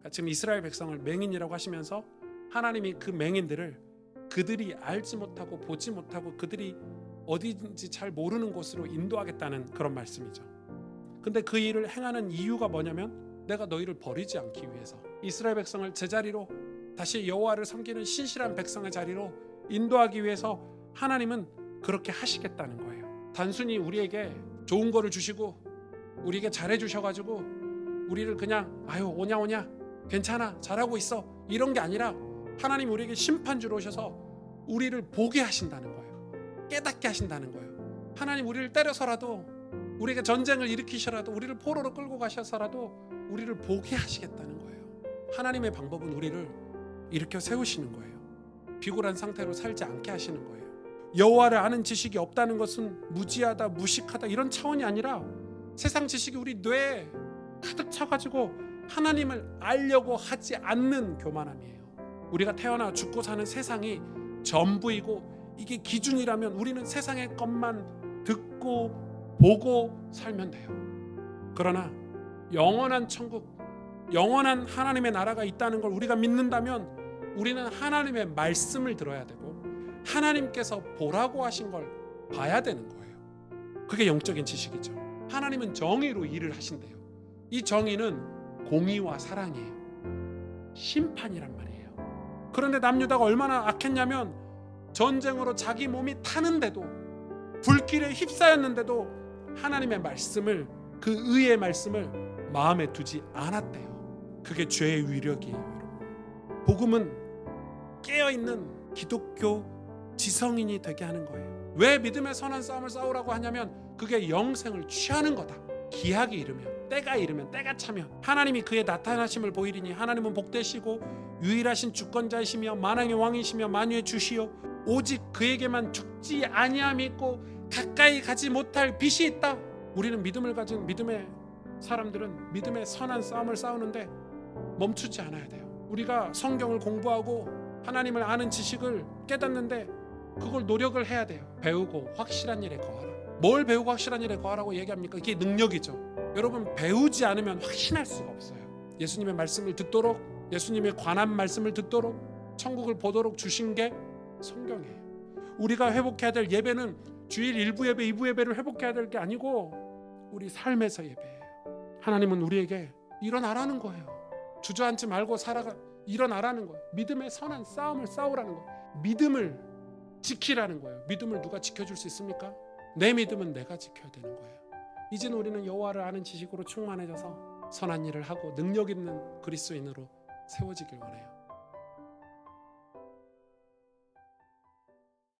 지금 이스라엘 백성을 맹인이라고 하시면서 하나님이 그 맹인들을 그들이 알지 못하고 보지 못하고 그들이 어디든지 잘 모르는 곳으로 인도하겠다는 그런 말씀이죠. 근데 그 일을 행하는 이유가 뭐냐면 내가 너희를 버리지 않기 위해서 이스라엘 백성을 제자리로 다시 여호와를 섬기는 신실한 백성의 자리로 인도하기 위해서 하나님은 그렇게 하시겠다는 거예요. 단순히 우리에게 좋은 거를 주시고 우리에게 잘해 주셔가지고 우리를 그냥 아유 오냐 오냐 괜찮아 잘하고 있어 이런 게 아니라 하나님 우리에게 심판주로 오셔서 우리를 보게 하신다는 거예요. 깨닫게 하신다는 거예요. 하나님 우리를 때려서라도 우리에게 전쟁을 일으키셔라도 우리를 포로로 끌고 가셔서라도 우리를 보게 하시겠다는 거예요. 하나님의 방법은 우리를 일으켜 세우시는 거예요. 비굴한 상태로 살지 않게 하시는 거예요. 여호와를 아는 지식이 없다는 것은 무지하다 무식하다 이런 차원이 아니라 세상 지식이 우리 뇌에 가득 차가지고 하나님을 알려고 하지 않는 교만함이에요. 우리가 태어나 죽고 사는 세상이 전부이고 이게 기준이라면 우리는 세상의 것만 듣고 보고 살면 돼요. 그러나 영원한 천국, 영원한 하나님의 나라가 있다는 걸 우리가 믿는다면 우리는 하나님의 말씀을 들어야 되고 하나님께서 보라고 하신 걸 봐야 되는 거예요. 그게 영적인 지식이죠. 하나님은 정의로 일을 하신대요. 이 정의는 공의와 사랑이에요. 심판이란 말이에요. 그런데 남유다가 얼마나 악했냐면 전쟁으로 자기 몸이 타는데도 불길에 휩싸였는데도 하나님의 말씀을 그 의의 말씀을 마음에 두지 않았대요. 그게 죄의 위력이에요. 여러분. 복음은 깨어있는 기독교 지성인이 되게 하는 거예요. 왜 믿음의 선한 싸움을 싸우라고 하냐면 그게 영생을 취하는 거다. 기약이 이르면 때가 이르면 때가 차면 하나님이 그의 나타나심을 보이리니 하나님은 복되시고 유일하신 주권자이시며 만왕의 왕이시며 만유의 주시요 오직 그에게만 죽지 아니함이 있고 가까이 가지 못할 빛이 있다. 우리는 믿음을 가진 믿음의 사람들은 믿음의 선한 싸움을 싸우는데 멈추지 않아야 돼요. 우리가 성경을 공부하고 하나님을 아는 지식을 깨닫는데 그걸 노력을 해야 돼요. 배우고 확실한 일에 거하라. 뭘 배우고 확실한 일에 거하라고 얘기합니까? 이게 능력이죠. 여러분 배우지 않으면 확신할 수가 없어요. 예수님의 말씀을 듣도록 예수님의 관한 말씀을 듣도록 천국을 보도록 주신 게 성경이에요. 우리가 회복해야 될 예배는 주일 1부 예배 2부 예배를 회복해야 될 게 아니고 우리 삶에서 예배예요. 하나님은 우리에게 일어나라는 거예요. 주저앉지 말고 살아가 일어나라는 거예요. 믿음의 선한 싸움을 싸우라는 거예요. 믿음을 지키라는 거예요. 믿음을 누가 지켜줄 수 있습니까? 내 믿음은 내가 지켜야 되는 거예요. 이제는 우리는 여호와를 아는 지식으로 충만해져서 선한 일을 하고 능력 있는 그리스도인으로 세워지길 원해요.